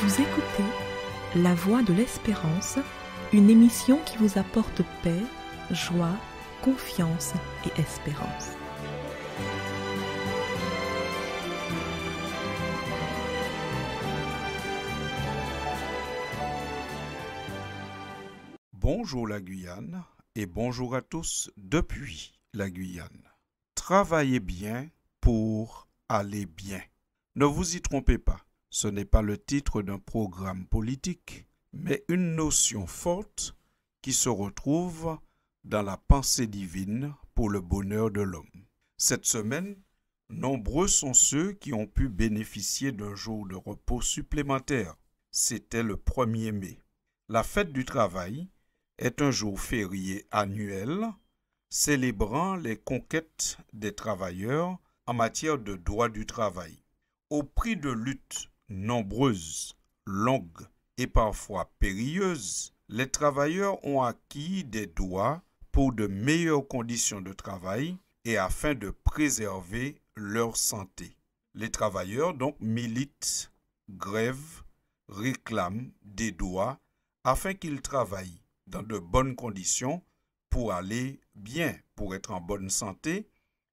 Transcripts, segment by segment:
Vous écoutez La Voix de l'Espérance, une émission qui vous apporte paix, joie, confiance et espérance. Bonjour la Guyane et bonjour à tous depuis la Guyane. Travaillez bien pour aller bien. Ne vous y trompez pas, ce n'est pas le titre d'un programme politique, mais une notion forte qui se retrouve dans la pensée divine pour le bonheur de l'homme. Cette semaine, nombreux sont ceux qui ont pu bénéficier d'un jour de repos supplémentaire. C'était le 1er mai. La fête du travail est un jour férié annuel célébrant les conquêtes des travailleurs en matière de droit du travail. Au prix de luttes nombreuses, longues et parfois périlleuses, les travailleurs ont acquis des droits pour de meilleures conditions de travail et afin de préserver leur santé. Les travailleurs donc militent, grèvent, réclament des droits afin qu'ils travaillent dans de bonnes conditions pour aller bien, pour être en bonne santé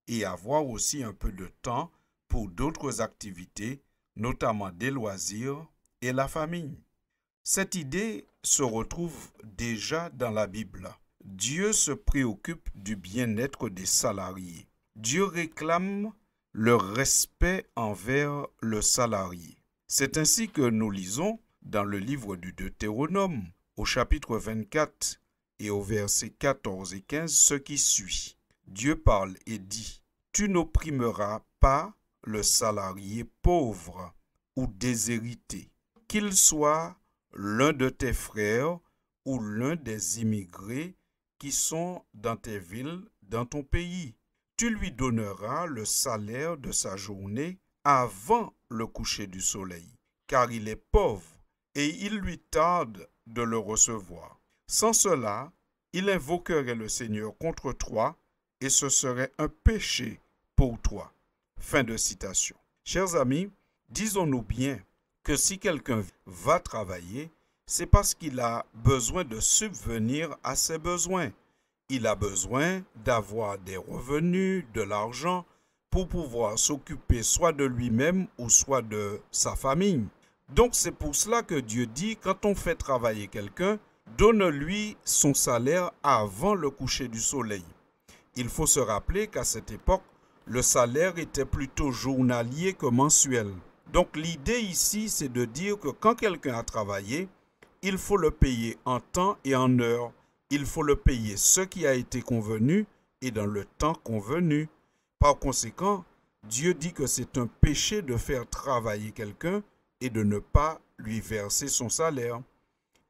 et avoir aussi un peu de temps pour d'autres activités, notamment des loisirs et la famille. Cette idée se retrouve déjà dans la Bible. Dieu se préoccupe du bien-être des salariés. Dieu réclame le respect envers le salarié. C'est ainsi que nous lisons dans le livre du Deutéronome, au chapitre 24 et au verset 14 et 15, ce qui suit. Dieu parle et dit : « Tu n'opprimeras pas le salarié pauvre ou déshérité, qu'il soit l'un de tes frères ou l'un des immigrés qui sont dans tes villes, dans ton pays. Tu lui donneras le salaire de sa journée avant le coucher du soleil, car il est pauvre et il lui tarde de le recevoir. Sans cela, il invoquerait le Seigneur contre toi et ce serait un péché pour toi. » Fin de citation. Chers amis, disons-nous bien que si quelqu'un va travailler, c'est parce qu'il a besoin de subvenir à ses besoins. Il a besoin d'avoir des revenus, de l'argent, pour pouvoir s'occuper soit de lui-même ou soit de sa famille. Donc c'est pour cela que Dieu dit, quand on fait travailler quelqu'un, donne-lui son salaire avant le coucher du soleil. Il faut se rappeler qu'à cette époque, le salaire était plutôt journalier que mensuel. Donc l'idée ici, c'est de dire que quand quelqu'un a travaillé, il faut le payer en temps et en heure. Il faut le payer ce qui a été convenu et dans le temps convenu. Par conséquent, Dieu dit que c'est un péché de faire travailler quelqu'un et de ne pas lui verser son salaire.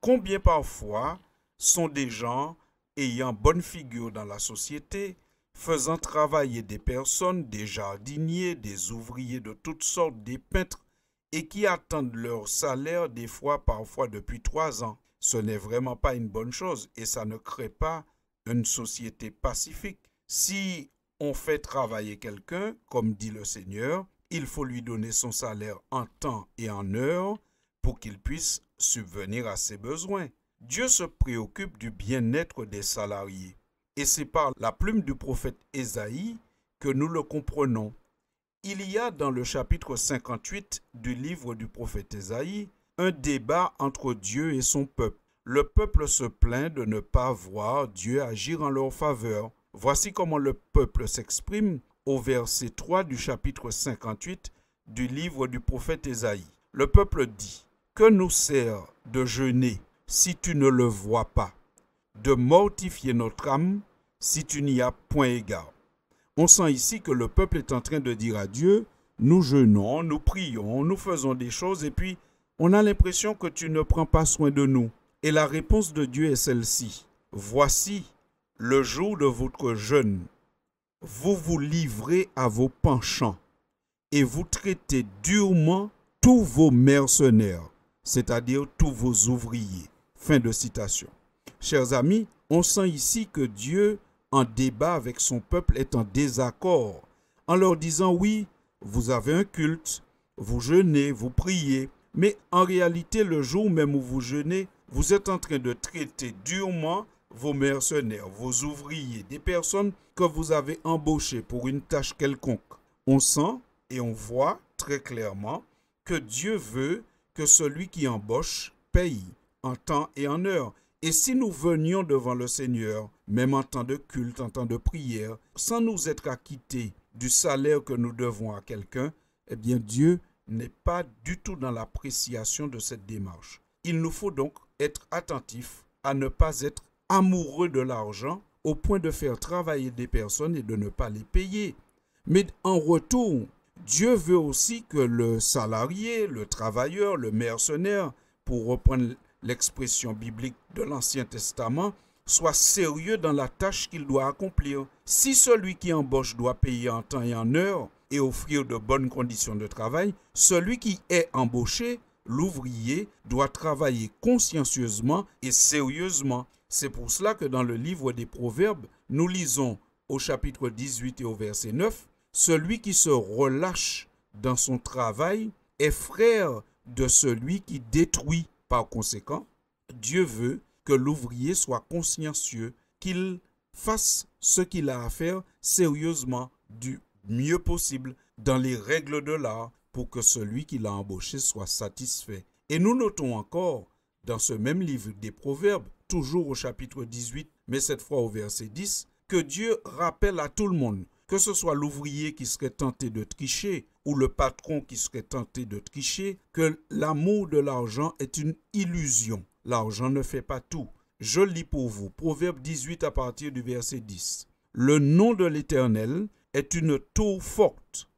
Combien parfois sont des gens ayant bonne figure dans la société, faisant travailler des personnes, des jardiniers, des ouvriers de toutes sortes, des peintres, et qui attendent leur salaire des fois, parfois depuis 3 ans. Ce n'est vraiment pas une bonne chose et ça ne crée pas une société pacifique. Si on fait travailler quelqu'un, comme dit le Seigneur, il faut lui donner son salaire en temps et en heure pour qu'il puisse subvenir à ses besoins. Dieu se préoccupe du bien-être des salariés. Et c'est par la plume du prophète Ésaïe que nous le comprenons. Il y a dans le chapitre 58 du livre du prophète Ésaïe un débat entre Dieu et son peuple. Le peuple se plaint de ne pas voir Dieu agir en leur faveur. Voici comment le peuple s'exprime au verset 3 du chapitre 58 du livre du prophète Ésaïe. Le peuple dit : « Que nous sert de jeûner si tu ne le vois pas, de mortifier notre âme si tu n'y as point égard. » On sent ici que le peuple est en train de dire à Dieu : nous jeûnons, nous prions, nous faisons des choses et puis on a l'impression que tu ne prends pas soin de nous. Et la réponse de Dieu est celle-ci : voici le jour de votre jeûne. Vous vous livrez à vos penchants et vous traitez durement tous vos mercenaires, c'est-à-dire tous vos ouvriers. Fin de citation. Chers amis, on sent ici que Dieu, en débat avec son peuple, est en désaccord, en leur disant : oui, vous avez un culte, vous jeûnez, vous priez, Mais en réalité, le jour même où vous jeûnez, vous êtes en train de traiter durement vos mercenaires, vos ouvriers, des personnes que vous avez embauchées pour une tâche quelconque. On sent et on voit très clairement que Dieu veut que celui qui embauche paye en temps et en heure. Et si nous venions devant le Seigneur, même en temps de culte, en temps de prière, sans nous être acquittés du salaire que nous devons à quelqu'un, eh bien Dieu n'est pas du tout dans l'appréciation de cette démarche. Il nous faut donc être attentifs à ne pas être amoureux de l'argent au point de faire travailler des personnes et de ne pas les payer. Mais en retour, Dieu veut aussi que le salarié, le travailleur, le mercenaire, pour reprendre l'expression biblique de l'Ancien Testament, soit sérieux dans la tâche qu'il doit accomplir. Si celui qui embauche doit payer en temps et en heure et offrir de bonnes conditions de travail, celui qui est embauché, l'ouvrier, doit travailler consciencieusement et sérieusement. C'est pour cela que dans le livre des Proverbes, nous lisons au chapitre 18 et au verset 9, « Celui qui se relâche dans son travail est frère de celui qui détruit. » Par conséquent, Dieu veut que l'ouvrier soit consciencieux, qu'il fasse ce qu'il a à faire sérieusement, du mieux possible, dans les règles de l'art, pour que celui qui l'a embauché soit satisfait. Et nous notons encore, dans ce même livre des Proverbes, toujours au chapitre 18, mais cette fois au verset 10, que Dieu rappelle à tout le monde, que ce soit l'ouvrier qui serait tenté de tricher ou le patron qui serait tenté de tricher, que l'amour de l'argent est une illusion. L'argent ne fait pas tout. Je lis pour vous, Proverbe 18 à partir du verset 10. « Le nom de l'Éternel est une tour forte.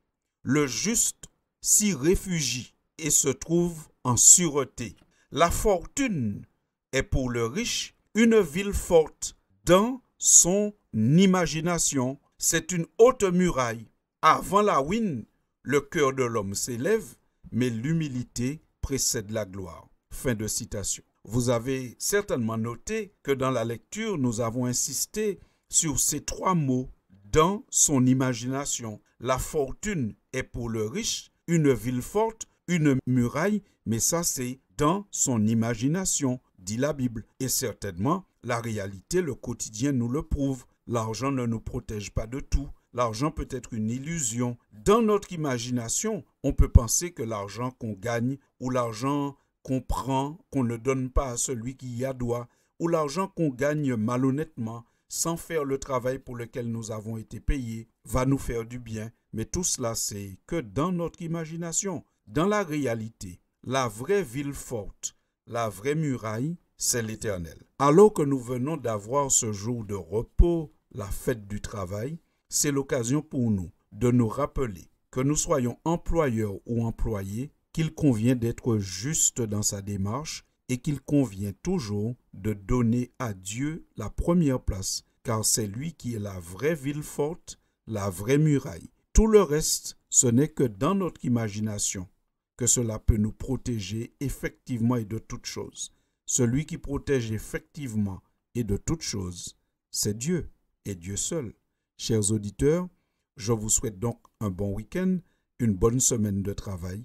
Le juste s'y réfugie et se trouve en sûreté. La fortune est pour le riche une ville forte dans son imagination. C'est une haute muraille. Avant la ruine, le cœur de l'homme s'élève, mais l'humilité précède la gloire. » Fin de citation. Vous avez certainement noté que dans la lecture, nous avons insisté sur ces trois mots « dans son imagination ». La fortune est pour le riche une ville forte, une muraille, mais ça c'est dans son imagination, dit la Bible. Et certainement, la réalité, le quotidien nous le prouve. L'argent ne nous protège pas de tout. L'argent peut être une illusion. Dans notre imagination, on peut penser que l'argent qu'on gagne ou l'argent qu'on prend, qu'on ne donne pas à celui qui y a droit, ou l'argent qu'on gagne malhonnêtement, sans faire le travail pour lequel nous avons été payés, va nous faire du bien. Mais tout cela, c'est que dans notre imagination. Dans la réalité, la vraie ville forte, la vraie muraille, c'est l'Éternel. Alors que nous venons d'avoir ce jour de repos, la fête du travail, c'est l'occasion pour nous de nous rappeler que nous soyons employeurs ou employés, qu'il convient d'être juste dans sa démarche et qu'il convient toujours de donner à Dieu la première place, car c'est lui qui est la vraie ville forte, la vraie muraille. Tout le reste, ce n'est que dans notre imagination que cela peut nous protéger effectivement et de toutes choses. Celui qui protège effectivement et de toutes choses, c'est Dieu et Dieu seul. Chers auditeurs, je vous souhaite donc un bon week-end, une bonne semaine de travail,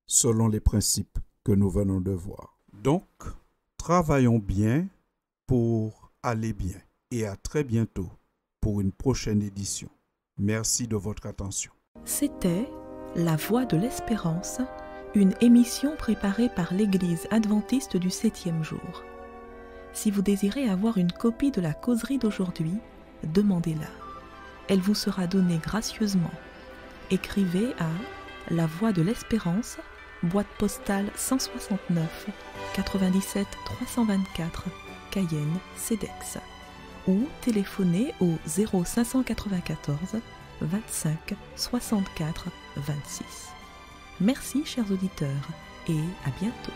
selon les principes que nous venons de voir. Donc, travaillons bien pour aller bien. Et à très bientôt pour une prochaine édition. Merci de votre attention. C'était La Voix de l'Espérance, une émission préparée par l'Église adventiste du 7e jour. Si vous désirez avoir une copie de la causerie d'aujourd'hui, demandez-la. Elle vous sera donnée gracieusement. Écrivez à La Voix de l'Espérance, boîte postale 169 97 324, Cayenne, CEDEX, ou téléphonez au 0594 25 64 26. Merci chers auditeurs et à bientôt.